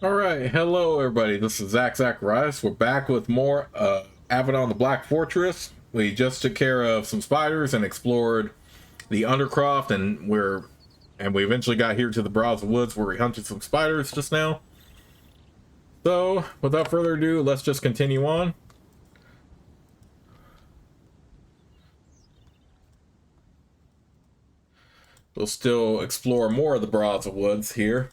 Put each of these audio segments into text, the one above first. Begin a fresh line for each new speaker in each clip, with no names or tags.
All right, hello everybody. This is Zacharias. We're back with more Avadon the Black Fortress. We just took care of some spiders and explored the Undercroft, and we eventually got here to the Beraza Woods where we hunted some spiders just now. So, without further ado, let's just continue on. We'll still explore more of the Beraza Woods here.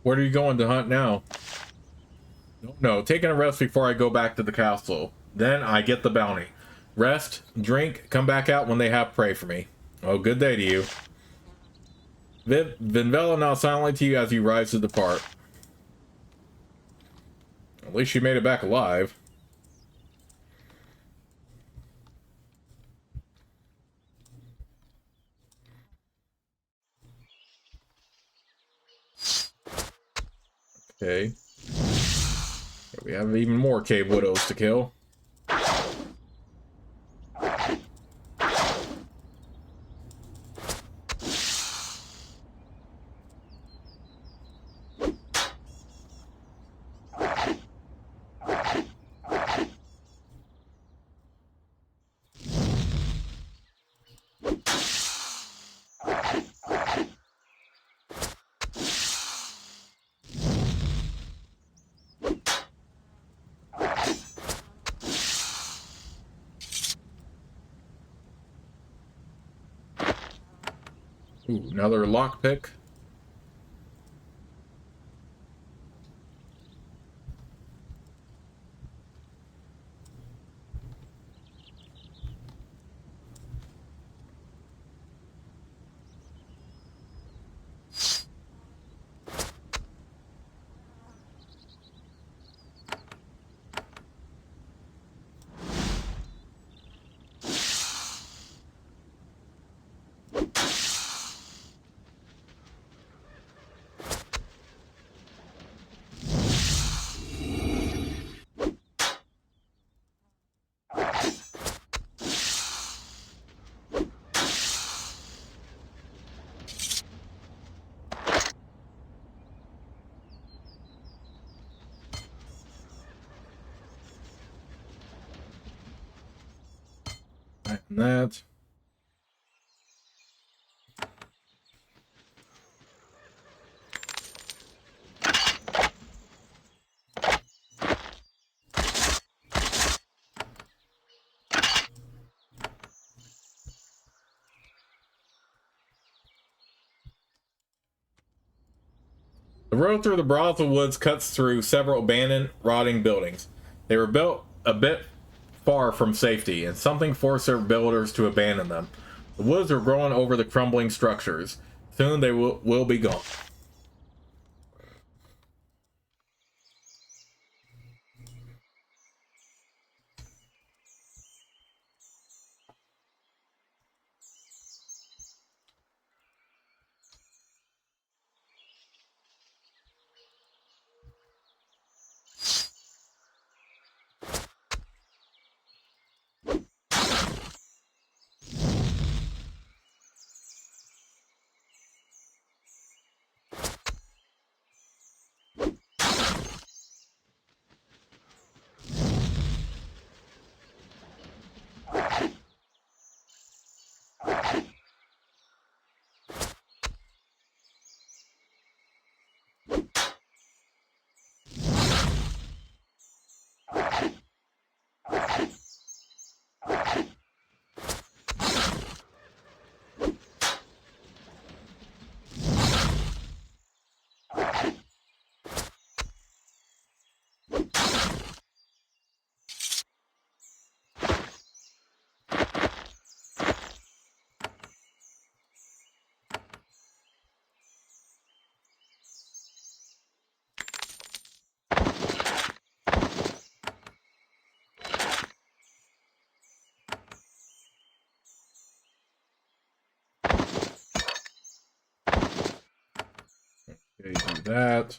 Where are you going to hunt now? No, taking a rest before I go back to the castle. Then I get the bounty. Rest, drink, come back out when they have prey for me. Oh, good day to you. Vinvella now silently to you as you rise to depart. At least you made it back alive. Okay. We have even more cave widows to kill. Ooh, another lockpick. And that. The road through the Beraza Woods cuts through several abandoned, rotting buildings. They were built a bit far from safety, and something forced their builders to abandon them. The woods are growing over the crumbling structures. Soon they will be gone. Okay, do that.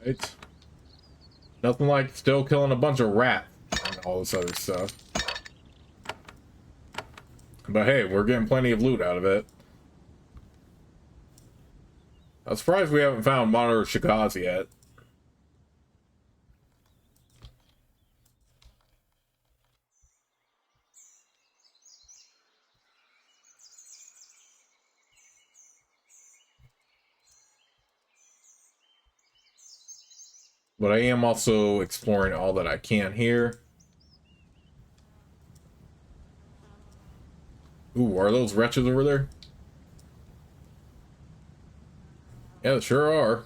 Right. Nothing like still killing a bunch of rats and all this other stuff. But hey, we're getting plenty of loot out of it. I'm surprised we haven't found Monitor Shikaz yet. But I am also exploring all that I can here. Ooh, are those wretches over there? Yeah, they sure are.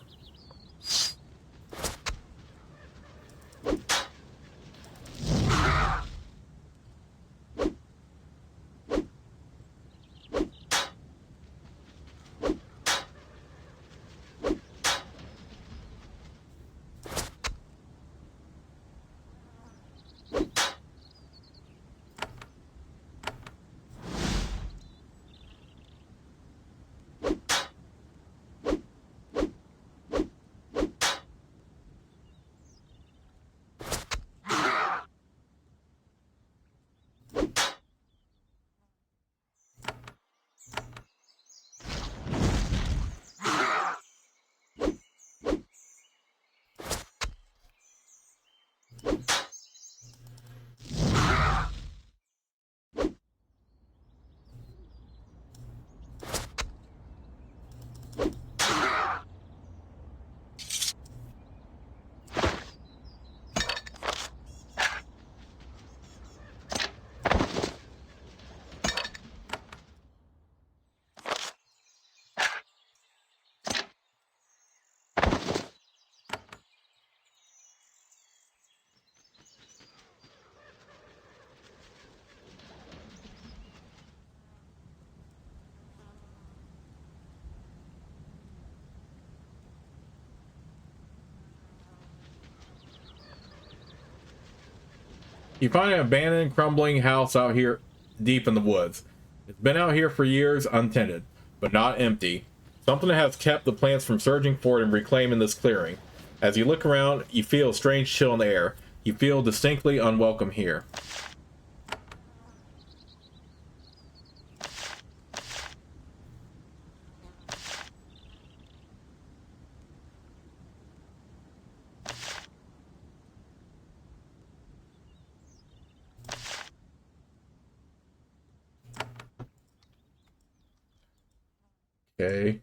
You find an abandoned, crumbling house out here deep in the woods. It's been out here for years, untended, but not empty. Something has kept the plants from surging forward and reclaiming this clearing. As you look around, you feel a strange chill in the air. You feel distinctly unwelcome here. Okay.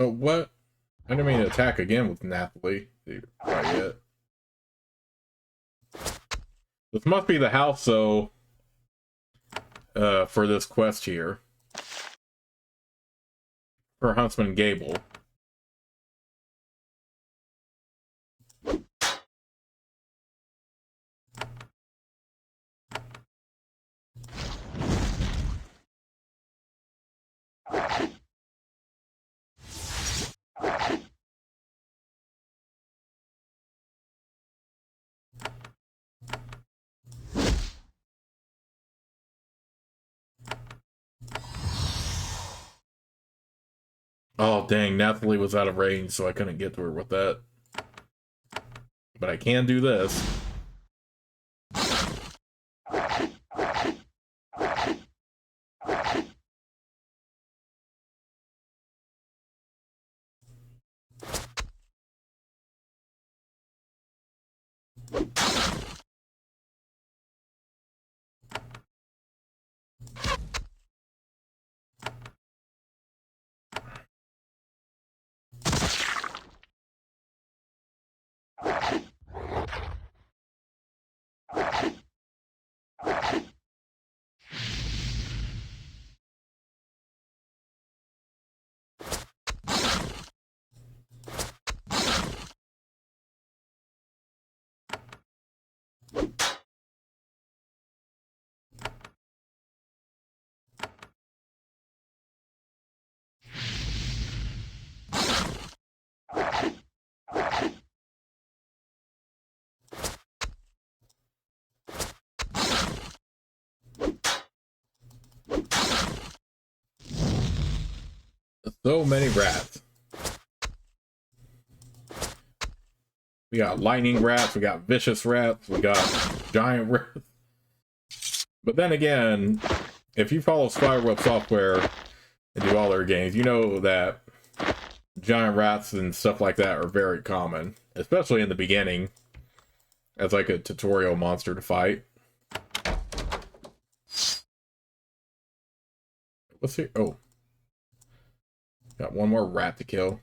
Oh, what? I didn't mean to attack again with Nathalie. Right yet. This must be the house, though, for this quest here. For Huntsman Gable. Oh, dang, Nathalie was out of range, so I couldn't get to her with that. But I can do this. So many rats. We got lightning rats, we got vicious rats, we got giant rats. But then again, if you follow Spiderweb Software and do all their games, you know that giant rats and stuff like that are very common, especially in the beginning, as like a tutorial monster to fight. Let's see. Oh, got one more rat to kill.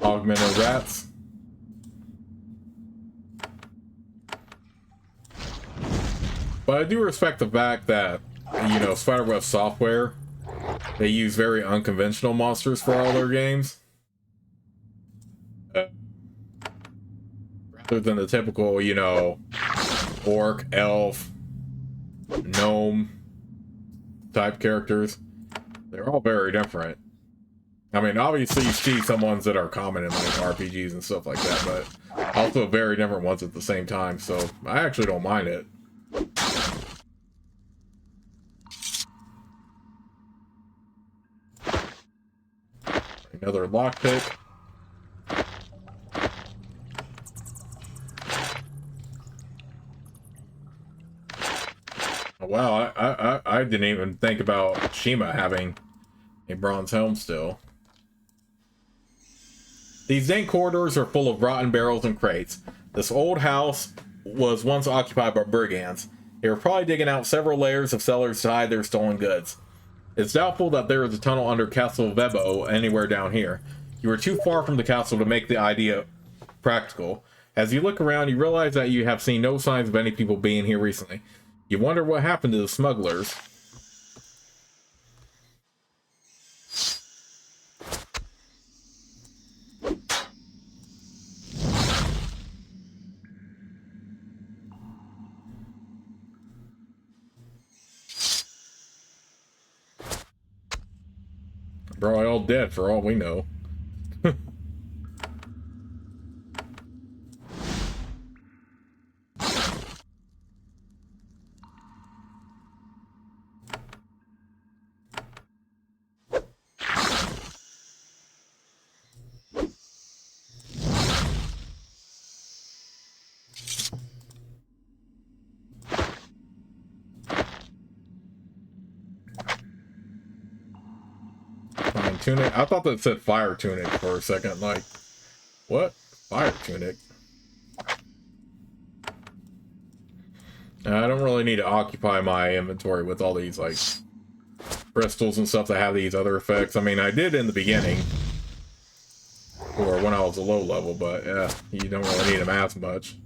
Augmented rats. But I do respect the fact that, you know, Spiderweb Software, they use very unconventional monsters for all their games. Rather than the typical, you know, orc, elf, gnome type characters. They're all very different. I mean, obviously you see some ones that are common in like RPGs and stuff like that, but also very different ones at the same time, so I actually don't mind it. Another lockpick. Oh, wow, I didn't even think about Shima having a bronze helm still. These dank corridors are full of rotten barrels and crates. This old house was once occupied by brigands. They were probably digging out several layers of cellars to hide their stolen goods. It's doubtful that there is a tunnel under Castle Vebo anywhere down here. You are too far from the castle to make the idea practical. As you look around, you realize that you have seen no signs of any people being here recently. You wonder what happened to the smugglers. Probably all dead for all we know. Tunic. I thought that said fire tunic for a second. Like, what? Fire tunic? I don't really need to occupy my inventory with all these, like, crystals and stuff that have these other effects. I mean, I did in the beginning, or when I was a low level, but yeah, you don't really need them as much.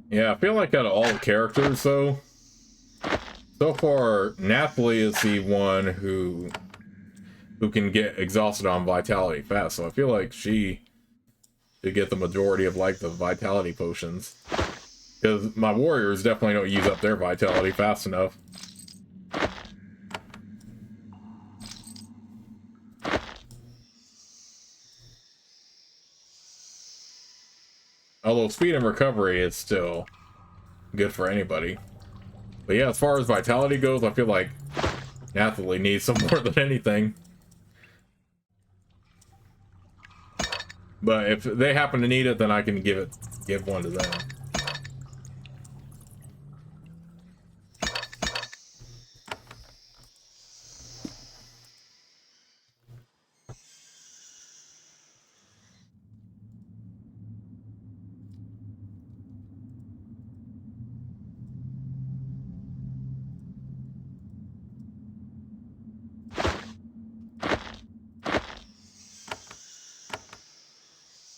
Yeah, I feel like out of all the characters, though, so far, Nathalie is the one who can get exhausted on vitality fast, so I feel like she should get the majority of, like, the vitality potions. Because my warriors definitely don't use up their vitality fast enough. Although speed and recovery is still good for anybody. But yeah, as far as vitality goes, I feel like Nathalie needs some more than anything. But if they happen to need it, then I can give one to them.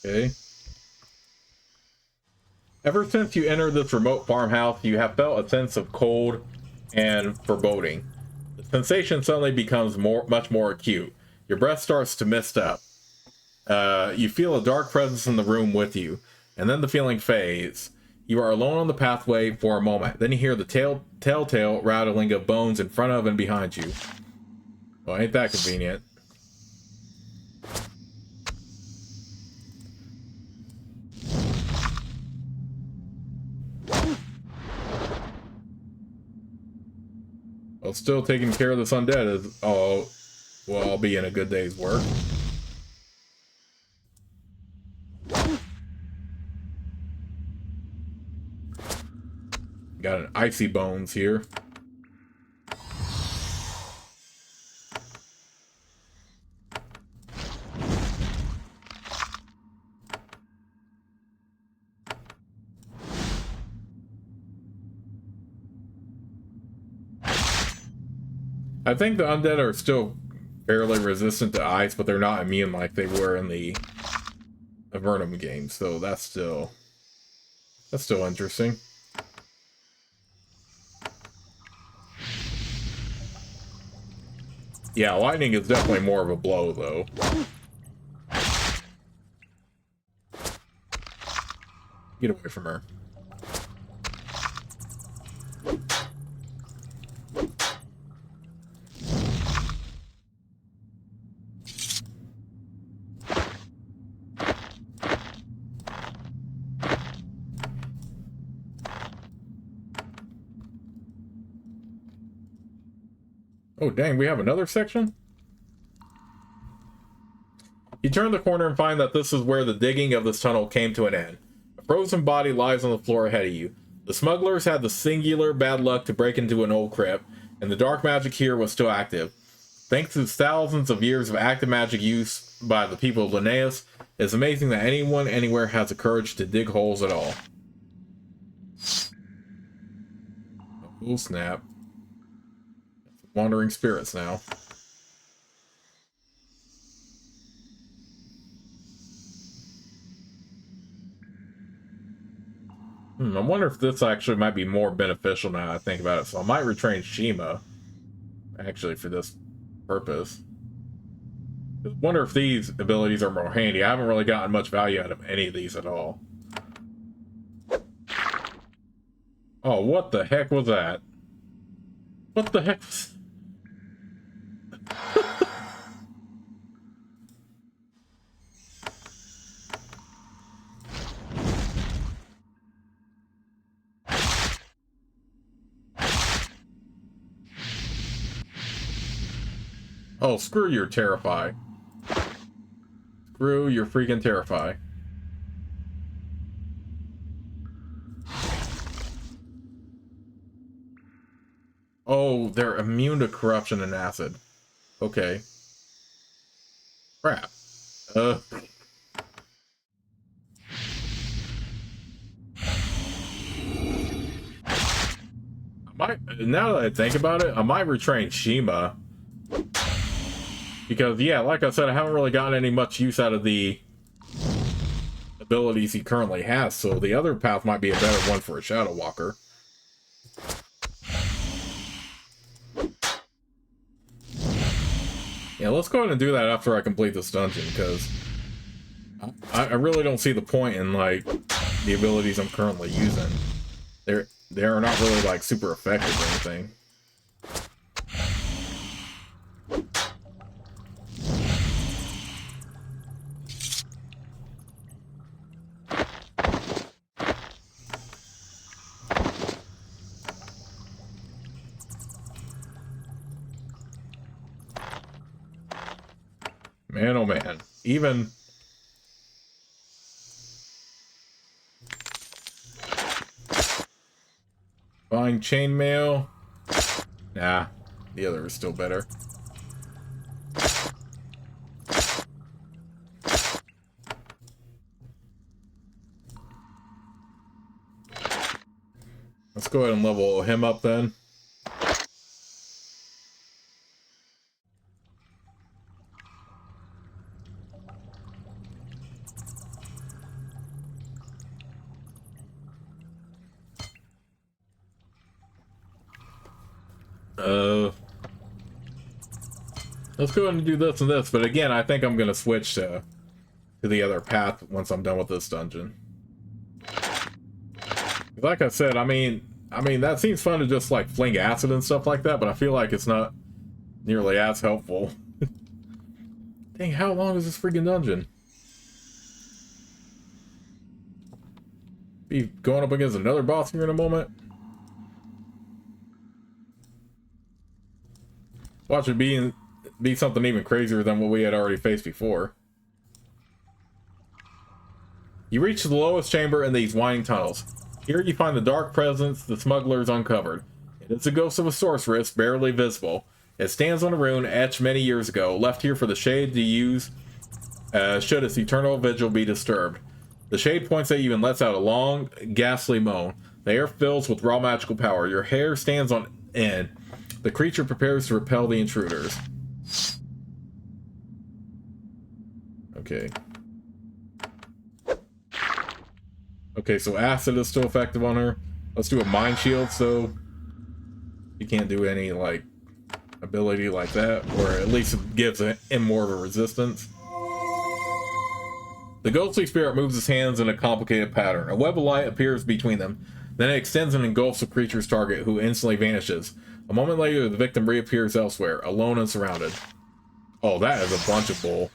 Okay. Ever since you entered this remote farmhouse, you have felt a sense of cold and foreboding. The sensation suddenly becomes much more acute. Your breath starts to mist up. You feel a dark presence in the room with you, and then the feeling fades. You are alone on the pathway for a moment. Then you hear the telltale rattling of bones in front of and behind you. Well, ain't that convenient? Well, still taking care of this undead is, oh, well, I'll be in a good day's work. Got an icy bones here. I think the undead are still fairly resistant to ice, but they're not immune like they were in the Avadon game, so that's still interesting. Yeah, lightning is definitely more of a blow, though. Get away from her. Oh, dang, we have another section? You turn the corner and find that this is where the digging of this tunnel came to an end. A frozen body lies on the floor ahead of you. The smugglers had the singular bad luck to break into an old crypt, and the dark magic here was still active. Thanks to thousands of years of active magic use by the people of Linnaeus, it's amazing that anyone anywhere has the courage to dig holes at all. Oh snap. Wandering spirits now. I wonder if this actually might be more beneficial now I think about it. So I might retrain Shima, actually, for this purpose. I wonder if these abilities are more handy. I haven't really gotten much value out of any of these at all. Oh, what the heck was that? What the heck was... Oh, screw your Terrify. Screw your freaking Terrify. Oh, they're immune to corruption and acid. Okay. Crap. Now that I think about it, I might retrain Shima. Because, yeah, like I said, I haven't really gotten any much use out of the abilities he currently has, so the other path might be a better one for a Shadow Walker. Yeah, let's go ahead and do that after I complete this dungeon, because I really don't see the point in, like, the abilities I'm currently using. They are not really, like, super effective or anything. Man, oh man. Even... Buying chainmail? Nah, the other is still better. Let's go ahead and level him up then. Let's go ahead and do this and this, but again, I think I'm gonna switch to the other path once I'm done with this dungeon. Like I said, I mean that seems fun to just like fling acid and stuff like that, but I feel like it's not nearly as helpful. Dang, how long is this freaking dungeon? Be going up against another boss here in a moment. Watch it be something even crazier than what we had already faced before. You reach the lowest chamber in these winding tunnels. Here you find the dark presence the smugglers uncovered. It is the ghost of a sorceress, barely visible. It stands on a rune etched many years ago, left here for the shade to use should its eternal vigil be disturbed. The shade points at you and lets out a long, ghastly moan. The air fills with raw magical power. Your hair stands on end. The creature prepares to repel the intruders. Okay. Okay, so acid is still effective on her. Let's do a mind shield so you can't do any, like, ability like that, or at least it gives him more of a resistance. The ghostly spirit moves his hands in a complicated pattern. A web of light appears between them. Then it extends and engulfs the creature's target, who instantly vanishes. A moment later, the victim reappears elsewhere, alone and surrounded. Oh, that is a bunch of bull.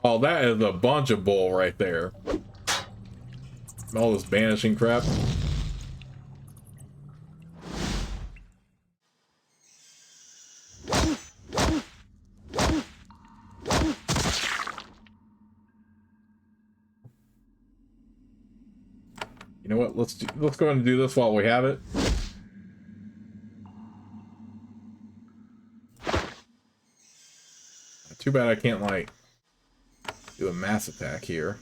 Oh, that is a bunch of bull right there. All this banishing crap. You know what? Let's go ahead and do this while we have it. Too bad I can't, like, do a mass attack here.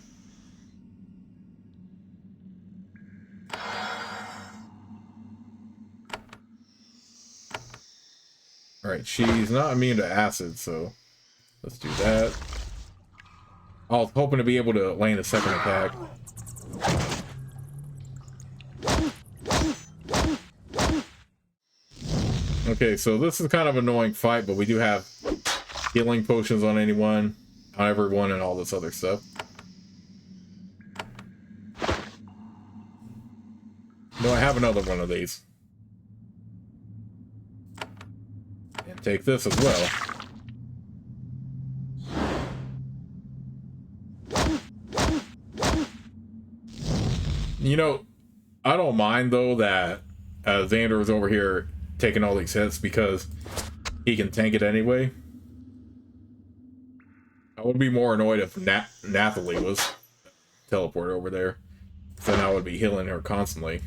Alright, she's not immune to acid, so let's do that. I was hoping to be able to land a second attack. Okay, so this is kind of an annoying fight, but we do have healing potions on anyone, on everyone, and all this other stuff. No, I have another one of these. And take this as well. You know, I don't mind, though, that Xander is over here taking all these hits because he can tank it anyway. I would be more annoyed if Nathalie was teleported over there. So then I would be healing her constantly.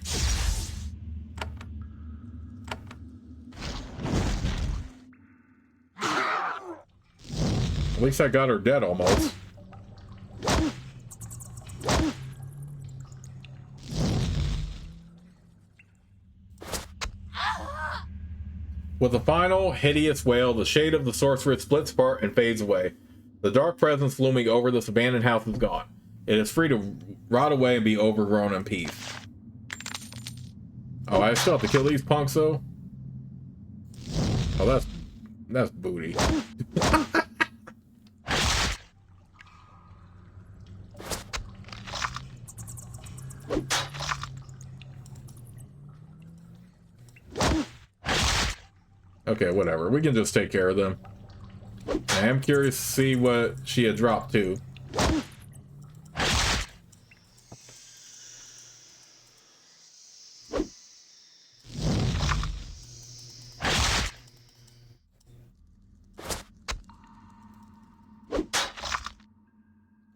At least I got her dead almost. With the final hideous wail, the shade of the sorceress splits apart and fades away. The dark presence looming over this abandoned house is gone. It is free to rot away and be overgrown in peace. Oh, I still have to kill these punks, though? Oh, that's booty. Okay, whatever. We can just take care of them. I am curious to see what she had dropped, too.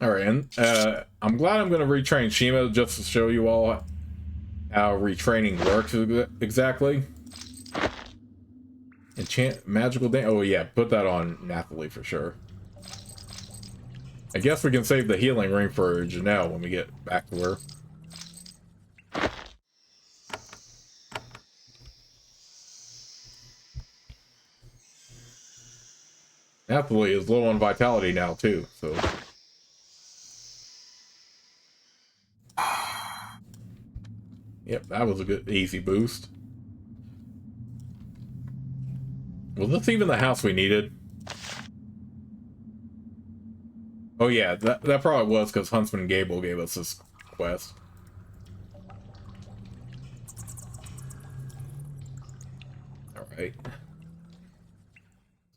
Alright, and I'm glad I'm going to retrain Shima just to show you all how retraining works exactly. Enchant magical dance. Oh yeah, put that on Nathalie for sure. I guess we can save the healing ring for Janelle when we get back to her. Nathalie is low on vitality now too, so. Yep, that was a good easy boost. Was this even the house we needed? Oh yeah, that probably was because Huntsman Gable gave us this quest. Alright.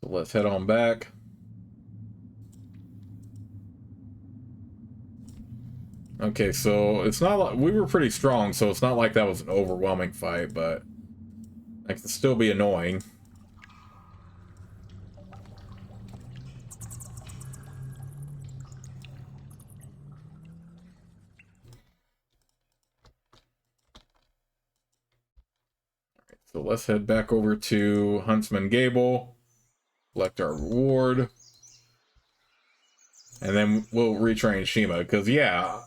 So let's head on back. Okay, so it's not like we were pretty strong, so it's not like that was an overwhelming fight, but that can still be annoying. So let's head back over to Huntsman Gable, collect our reward, and then we'll retrain Shima, because yeah,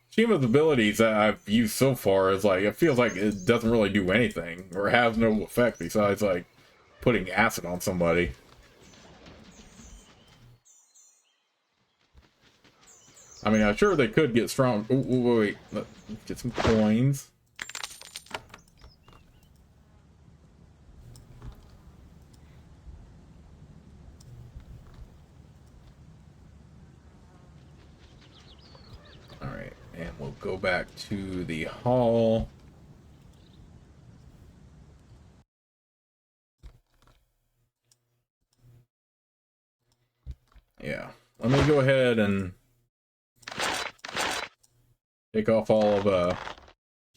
Shima's abilities that I've used so far is like, it feels like it doesn't really do anything, or has no effect besides like putting acid on somebody. I mean, I'm sure they could get strong. Ooh, wait, let's get some coins. Alright, and we'll go back to the hall. Yeah, let me go ahead and take off all of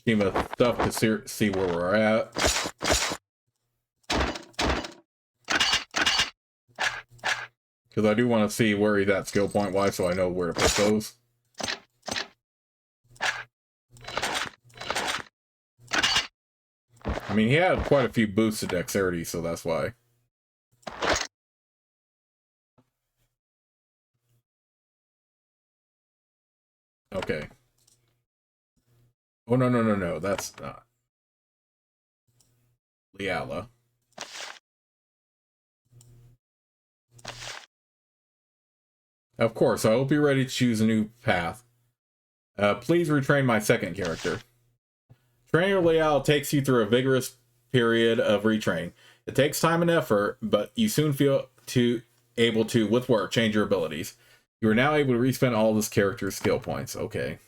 Shima's stuff to see where we're at. Because I do want to see where he's at skill point wise, so I know where to put those. I mean, he had quite a few boosts to dexterity, so that's why. Okay. Oh, no, that's not. Liala. Of course, I hope you're ready to choose a new path. Please retrain my second character. Trainer layout takes you through a vigorous period of retraining. It takes time and effort, but you soon feel able to, with work, change your abilities. You are now able to respend all this character's skill points. Okay.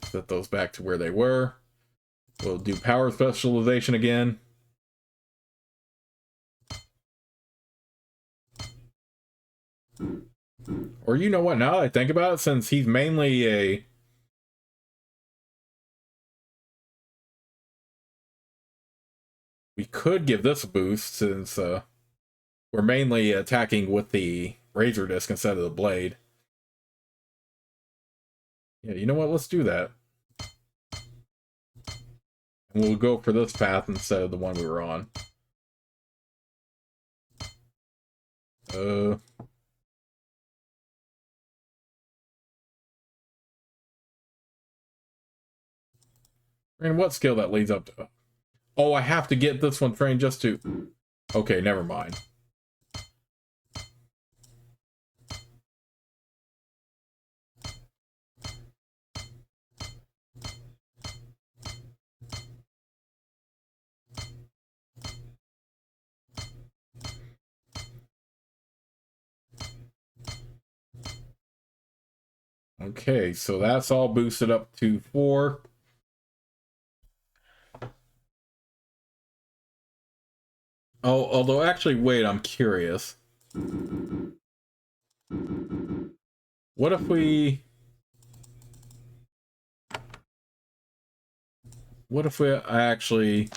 Set those back to where they were. We'll do power specialization again. Or you know what, now that I think about it, since he's mainly a... We could give this a boost, since we're mainly attacking with the razor disc instead of the blade. Yeah, you know what, let's do that. And we'll go for this path instead of the one we were on. And what skill that leads up to? Oh, I have to get this one trained just to... Okay, never mind. Okay, so that's all boosted up to 4. Oh, although actually, wait, I'm curious. What if we... What if we actually...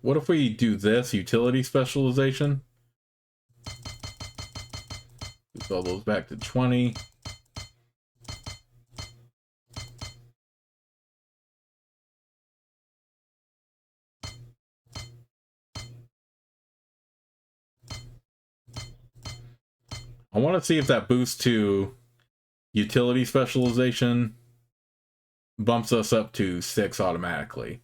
What if we do this, utility specialization? Boost all those back to 20. I want to see if that boost to utility specialization bumps us up to 6 automatically.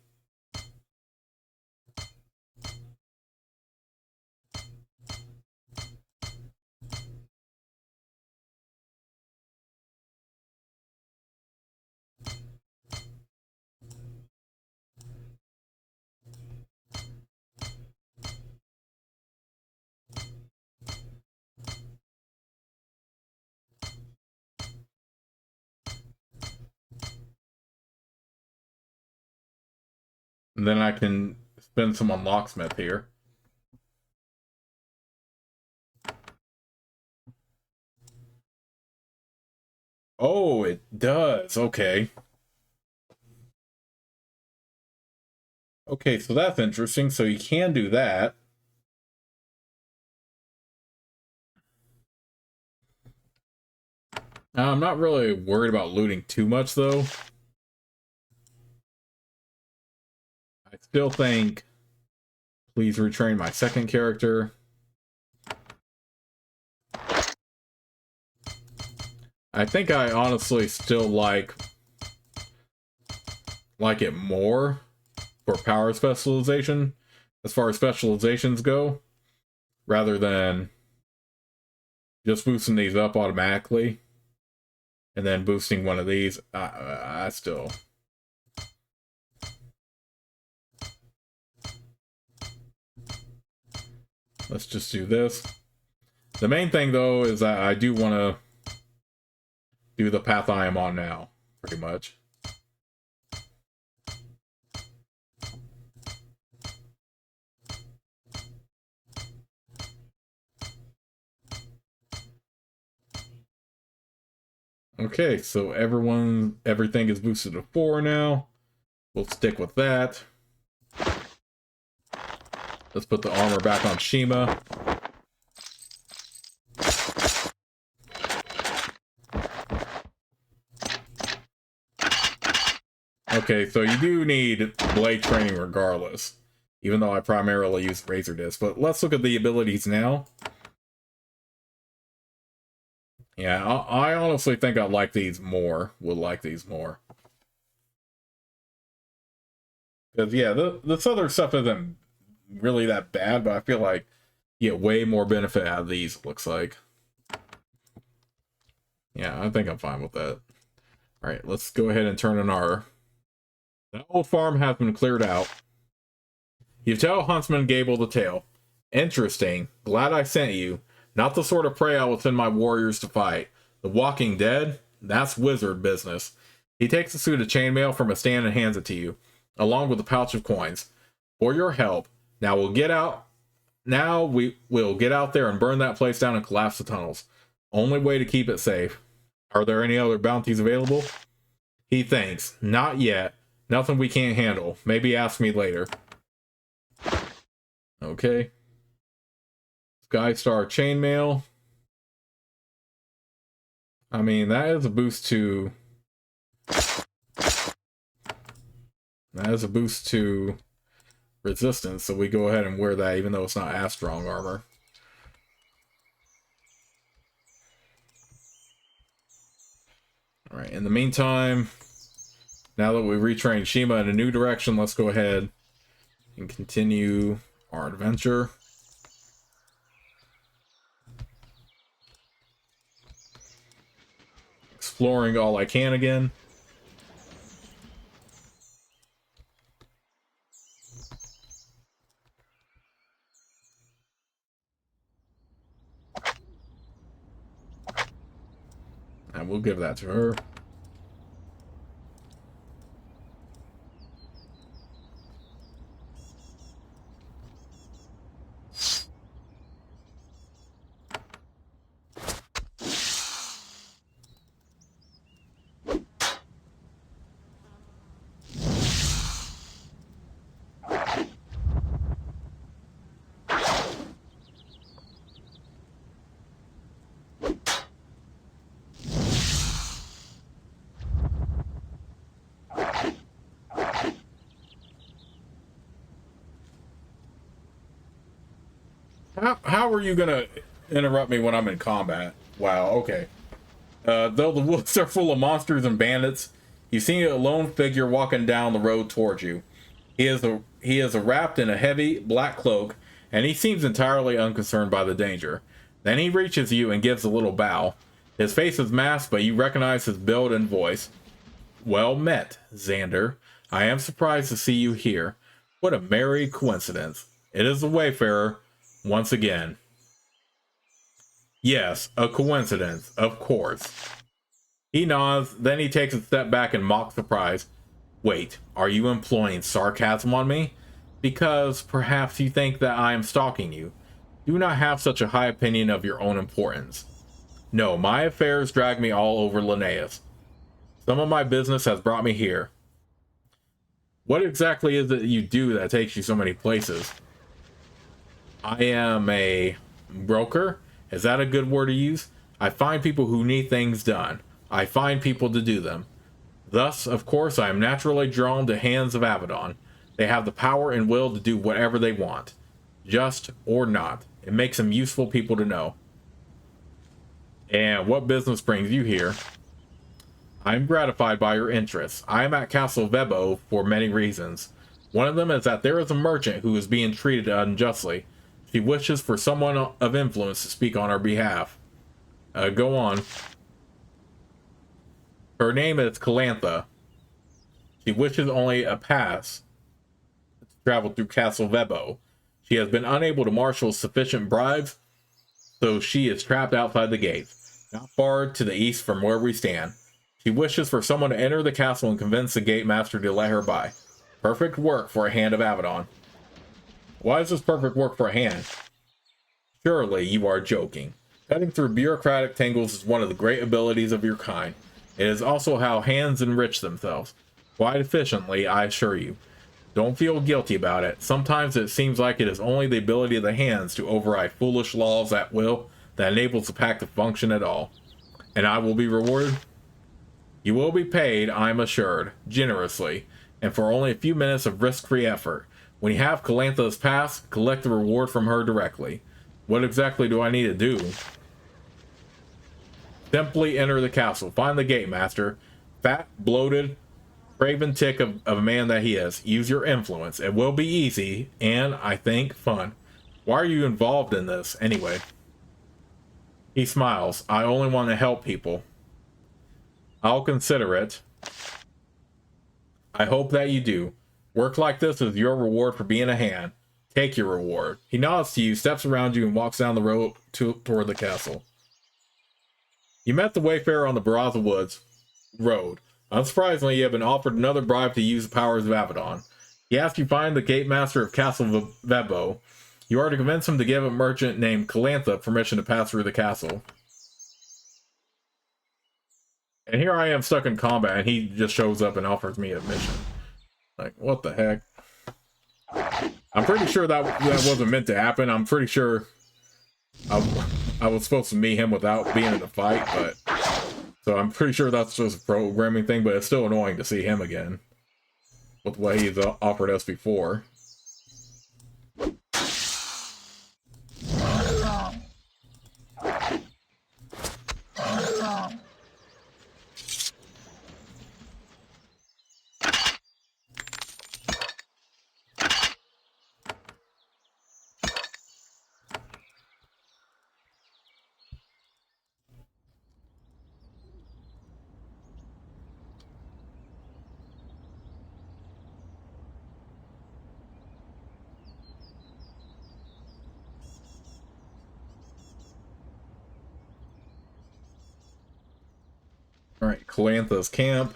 And then I can spend some on Locksmith here. Oh, it does. Okay. Okay, so that's interesting. So you can do that. I'm not really worried about looting too much, though. I still think... Please retrain my second character. I think I honestly still like it more for power specialization, as far as specializations go, rather than just boosting these up automatically and then boosting one of these. I still... Let's just do this. The main thing, though, is that I do want to do the path I am on now, pretty much. Okay, so everything is boosted to 4 now. We'll stick with that. Let's put the armor back on Shima. Okay, so you do need blade training regardless, even though I primarily use Razor Disc. But let's look at the abilities now. Yeah, I honestly think I like these more. Would like these more. Because, yeah, this other stuff isn't really that bad, but I feel like you get way more benefit out of these, looks like. Yeah, I think I'm fine with that. Alright, let's go ahead and turn in our... The old farm has been cleared out. You tell Huntsman Gable the tale. Interesting. Glad I sent you. Not the sort of prey I will send my warriors to fight. The Walking Dead? That's wizard business. He takes a suit of chainmail from a stand and hands it to you, along with a pouch of coins. For your help. Now we'll get out. Now we will get out there and burn that place down and collapse the tunnels. Only way to keep it safe. Are there any other bounties available? He thinks. Not yet. Nothing we can't handle. Maybe ask me later. Okay. Skystar chainmail. I mean, that is a boost to... That is a boost to resistance, so we go ahead and wear that even though it's not as strong armor. Alright, in the meantime, now that we retrained Shima in a new direction, let's go ahead and continue our adventure. Exploring all I can again. And we'll give that to her. How are you gonna interrupt me when I'm in combat? Wow, okay. Though the woods are full of monsters and bandits, you see a lone figure walking down the road towards you. He is wrapped in a heavy black cloak, and he seems entirely unconcerned by the danger. Then he reaches you and gives a little bow. His face is masked, but you recognize his build and voice. Well met, Xander. I am surprised to see you here. What a merry coincidence. It is the Wayfarer, once again. Yes, a coincidence, of course. He nods, then he takes a step back in mock surprise. Wait, are you employing sarcasm on me? Because perhaps you think that I am stalking you. Do not have such a high opinion of your own importance. No, my affairs drag me all over Linnaeus. Some of my business has brought me here. What exactly is it you do that takes you so many places? I am a broker. Is that a good word to use? I find people who need things done. I find people to do them. Thus, of course, I am naturally drawn to Hands of Avadon. They have the power and will to do whatever they want. Just or not. It makes them useful people to know. And what business brings you here? I am gratified by your interest. I am at Castle Vebo for many reasons. One of them is that there is a merchant who is being treated unjustly. She wishes for someone of influence to speak on her behalf. Go on. Her name is Calantha. She wishes only a pass to travel through Castle Vebo. She has been unable to marshal sufficient bribes, so she is trapped outside the gates, not far to the east from where we stand. She wishes for someone to enter the castle and convince the gate master to let her by. Perfect work for a Hand of Avadon. Why is this perfect work for a hand? Surely you are joking. Cutting through bureaucratic tangles is one of the great abilities of your kind. It is also how hands enrich themselves. Quite efficiently, I assure you. Don't feel guilty about it. Sometimes it seems like it is only the ability of the hands to override foolish laws at will that enables the pack to function at all. And I will be rewarded? You will be paid, I am assured, generously, and for only a few minutes of risk-free effort. When you have Calantha's pass, collect the reward from her directly. What exactly do I need to do? Simply enter the castle. Find the gate master. Fat, bloated, craven tick of a man that he is. Use your influence. It will be easy and, I think, fun. Why are you involved in this, anyway? He smiles. I only want to help people. I'll consider it. I hope that you do. Work like this is your reward for being a hand. Take your reward. He nods to you, steps around you, and walks down the road toward the castle. You met the wayfarer on the Beraza Woods road. Unsurprisingly, you have been offered another bribe to use the powers of Avadon. He asks you to find the gate master of Castle Vebo. You are to convince him to give a merchant named Calantha permission to pass through the castle. And here I am stuck in combat, and he just shows up and offers me a mission. Like, what the heck? I'm pretty sure that wasn't meant to happen. I'm pretty sure I was supposed to meet him without being in a fight, but... So I'm pretty sure that's just a programming thing, but it's still annoying to see him again. With what he's offered us before. Alright, Calantha's camp.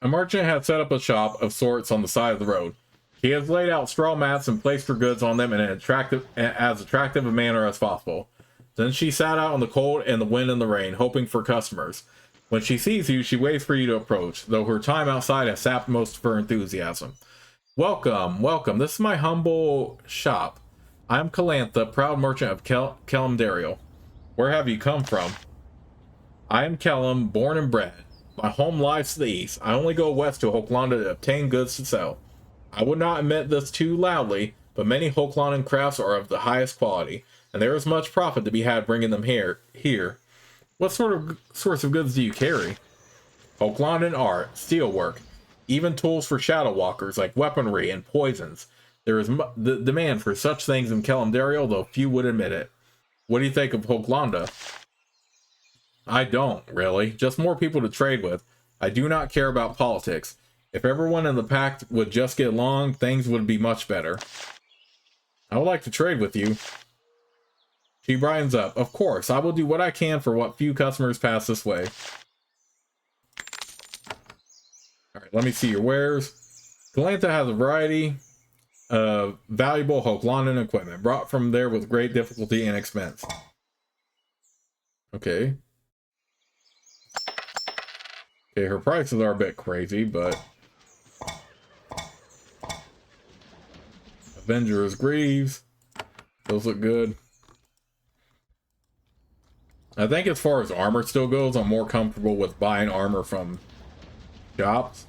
A merchant had set up a shop of sorts on the side of the road. He has laid out straw mats and placed her goods on them in as attractive a manner as possible. Then she sat out in the cold and the wind and the rain, hoping for customers. When she sees you, she waits for you to approach, though her time outside has sapped most of her enthusiasm. Welcome, welcome. This is my humble shop. I am Calantha, proud merchant of Kelimdariel. Where have you come from? I am Kelim, born and bred. My home lies to the east. I only go west to Hoklanda to obtain goods to sell. I would not admit this too loudly, but many Hoklandan crafts are of the highest quality, and there is much profit to be had bringing them here. What sorts of goods do you carry? Hoklandan art, steelwork, even tools for shadow walkers like weaponry and poisons. There is the demand for such things in Kelimdariel, though few would admit it. What do you think of Hoklanda? I don't, really. Just more people to trade with. I do not care about politics. If everyone in the pact would just get along, things would be much better. I would like to trade with you. She brightens up. Of course, I will do what I can for what few customers pass this way. Alright, let me see your wares. Calantha has a variety of valuable Hoklandan equipment, brought from there with great difficulty and expense. Okay. Okay, her prices are a bit crazy, but... Avenger's Greaves. Those look good. I think as far as armor still goes, I'm more comfortable with buying armor from shops.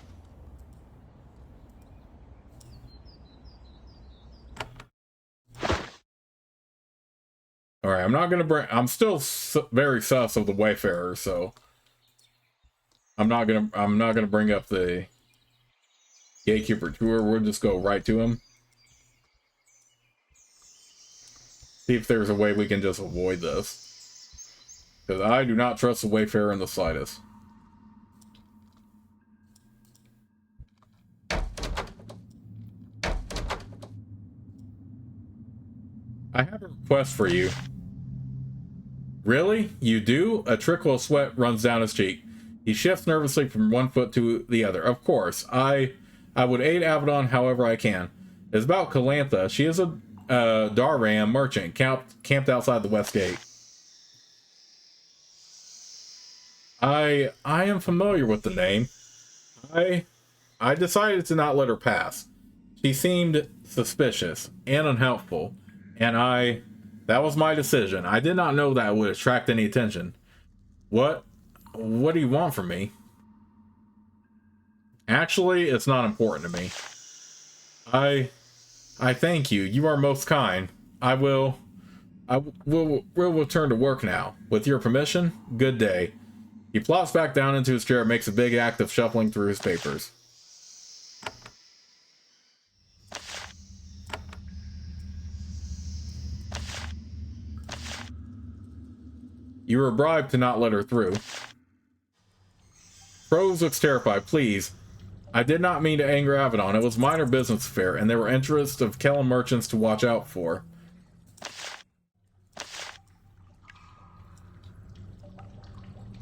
Alright, I'm not gonna bring... I'm still very sus of the Wayfarer, so... I'm not gonna bring up the Gatekeeper tour. We'll just go right to him. See if there's a way we can just avoid this. Because I do not trust the Wayfarer in the slightest. I have a request for you. Really? You do? A trickle of sweat runs down his cheek. He shifts nervously from one foot to the other. Of course, I would aid Avadon however I can. It's about Calantha. She is a Darram merchant camped outside the West Gate. I am familiar with the name. I I decided to not let her pass. She seemed suspicious and unhelpful, and that was my decision. I did not know that it would attract any attention. What what do you want from me? Actually, it's not important to me. I I thank you. You are most kind. I will will return to work now. With your permission, good day. He plops back down into his chair and makes a big act of shuffling through his papers. You were bribed to not let her through. Prose looks terrified. Please. I did not mean to anger Avadon. It was a minor business affair, and there were interests of Kellen merchants to watch out for.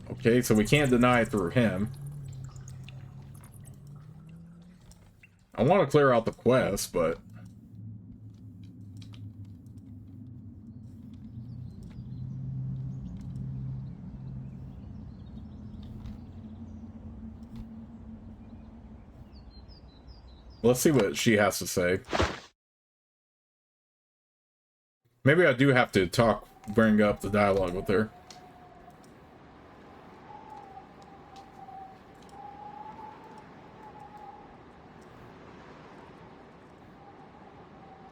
Okay, so we can't deny it through him. I want to clear out the quest, but... let's see what she has to say. Maybe I do have to bring up the dialogue with her.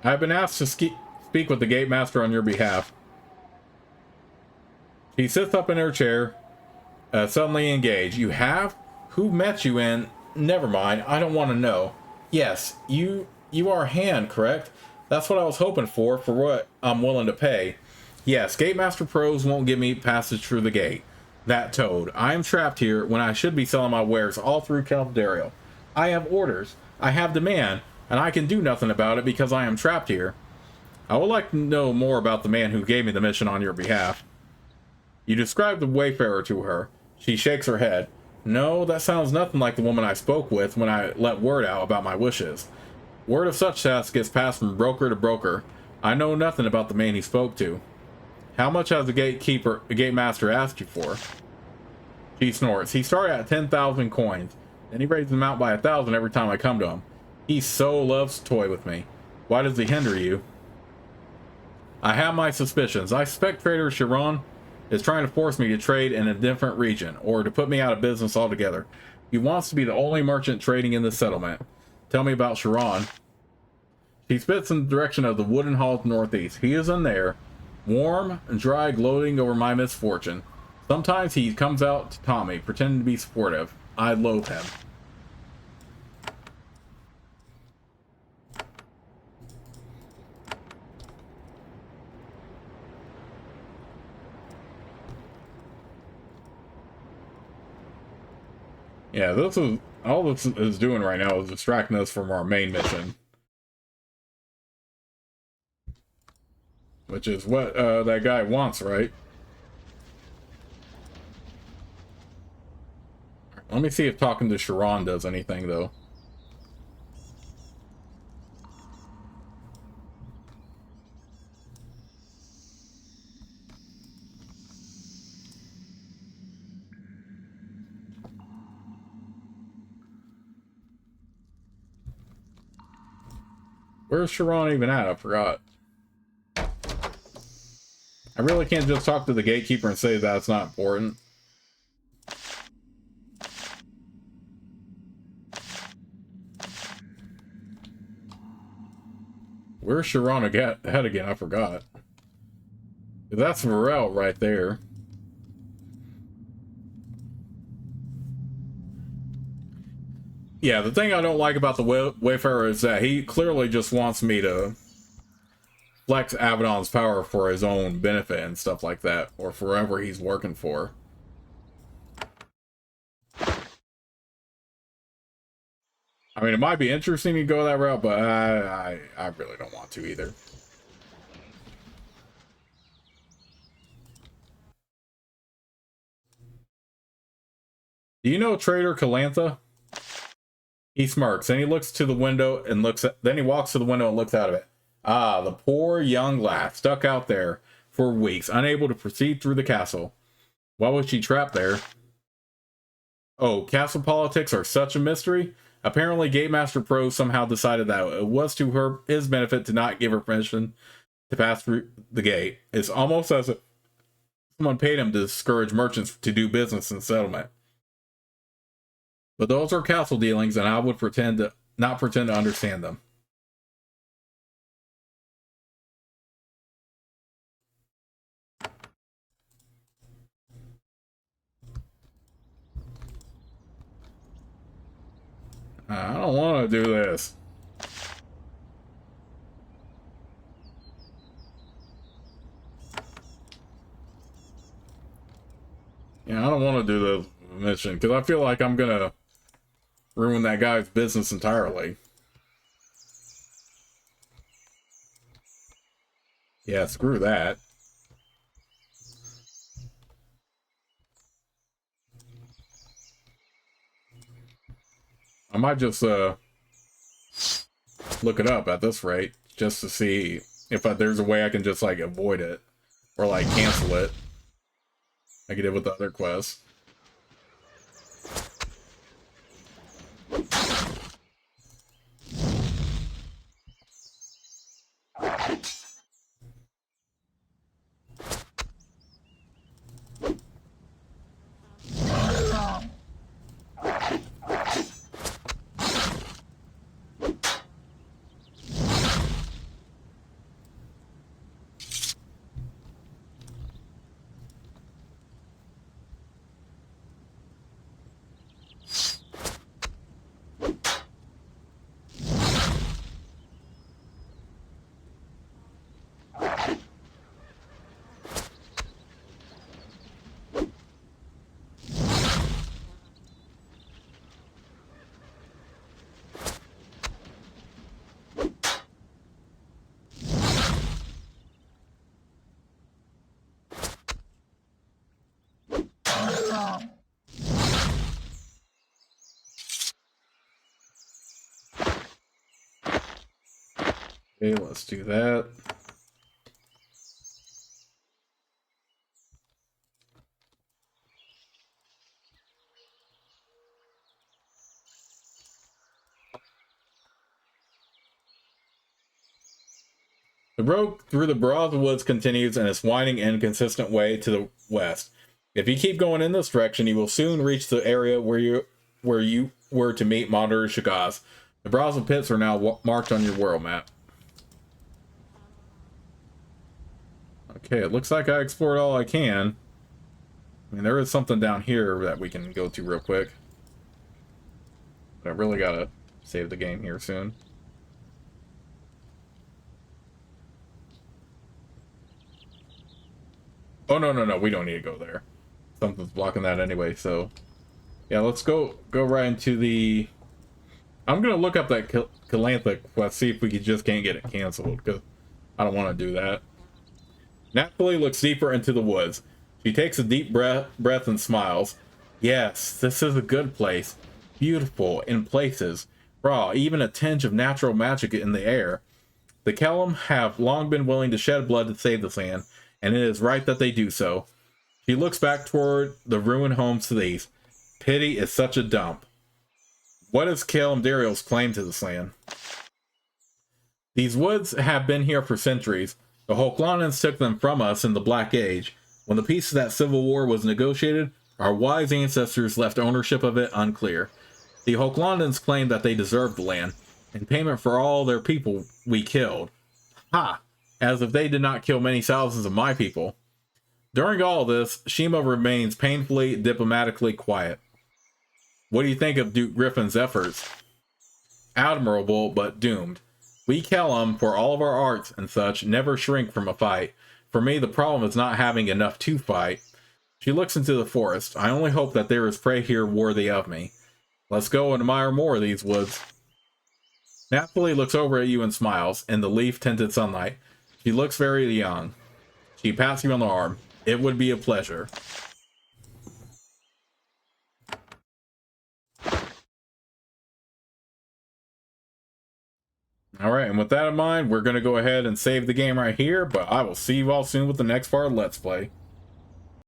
I've been asked to speak with the gate master on your behalf. She sits up in her chair, suddenly engaged. You have? Who met you in? Never mind, I don't want to know. Yes, you are Han, correct? That's what I was hoping for what I'm willing to pay. Yes, Gate Master Prose won't give me passage through the gate. That toad. I am trapped here when I should be selling my wares all through Caldera. I have orders. I have demand, and I can do nothing about it because I am trapped here. I would like to know more about the man who gave me the mission on your behalf. You describe the Wayfarer to her. She shakes her head. No, that sounds nothing like the woman I spoke with when I let word out about my wishes. Word of such tasks gets passed from broker to broker. I know nothing about the man he spoke to. How much has the gate master asked you for? She snorts. He started at 10,000 coins. Then he raises them out by 1,000 every time I come to him. He so loves to toy with me. Why does he hinder you? I have my suspicions. I suspect Trader Chiron is trying to force me to trade in a different region, or to put me out of business altogether. He wants to be the only merchant trading in this settlement. Tell me about Chiron. He spits in the direction of the wooden halls northeast. He is in there, warm and dry, gloating over my misfortune. Sometimes he comes out to taunt me, pretending to be supportive. I loathe him. Yeah, this is all this is doing right now is distracting us from our main mission, which is what that guy wants, right? Let me see if talking to Chiron does anything, though. Where's Chiron even at? I forgot. I really can't just talk to the gatekeeper and say that's not important. Where's Chiron ahead again? I forgot. That's Varel right there. Yeah, the thing I don't like about the Wayfarer is that he clearly just wants me to flex Avadon's power for his own benefit and stuff like that, or for whoever he's working for. I mean, it might be interesting to go that route, but I really don't want to either. Do you know Trader Calantha? He smirks, and he looks to the window and then he walks to the window and looks out of it. Ah, the poor young lass, stuck out there for weeks, unable to proceed through the castle. Why was she trapped there? Oh, castle politics are such a mystery. Apparently, Game Master Pro somehow decided that it was to his benefit to not give her permission to pass through the gate. It's almost as if someone paid him to discourage merchants to do business in settlement. But those are castle dealings, and I would not pretend to understand them. I don't want to do this. Yeah, I don't want to do the mission because I feel like I'm gonna ruin that guy's business entirely. Yeah, screw that. I might just look it up at this rate just to see if there's a way I can just like avoid it or like cancel it like I did with the other quests. Okay, let's do that. The road through the Beraza woods continues in its winding, inconsistent way to the west. If you keep going in this direction, you will soon reach the area where you were to meet Monitor Shagaz. The Beraza pits are now marked on your world map. Okay, it looks like I explored all I can. I mean, there is something down here that we can go to real quick. But I really gotta save the game here soon. Oh, no, we don't need to go there. Something's blocking that anyway, so... Yeah, let's go right into the... I'm gonna look up that Calantha quest, see if we just can't get it canceled, because I don't want to do that. Naphtali looks deeper into the woods. She takes a deep breath and smiles. Yes, this is a good place. Beautiful in places. Raw, even a tinge of natural magic in the air. The Kellum have long been willing to shed blood to save this land, and it is right that they do so. She looks back toward the ruined homes to the east. Pity is such a dump. What is Kellum Dariel's claim to this land? These woods have been here for centuries. The Hochlandans took them from us in the Black Age. When the peace of that civil war was negotiated, our wise ancestors left ownership of it unclear. The Hochlandans claimed that they deserved the land, in payment for all their people we killed. Ha! As if they did not kill many thousands of my people. During all this, Shima remains painfully, diplomatically quiet. What do you think of Duke Griffin's efforts? Admirable, but doomed. We Kellum, for all of our arts and such, never shrink from a fight. For me, the problem is not having enough to fight. She looks into the forest. I only hope that there is prey here worthy of me. Let's go and admire more of these woods. Naphtali looks over at you and smiles, in the leaf-tinted sunlight. She looks very young. She pats you on the arm. It would be a pleasure. Alright, and with that in mind, we're going to go ahead and save the game right here, but I will see you all soon with the next part of Let's Play.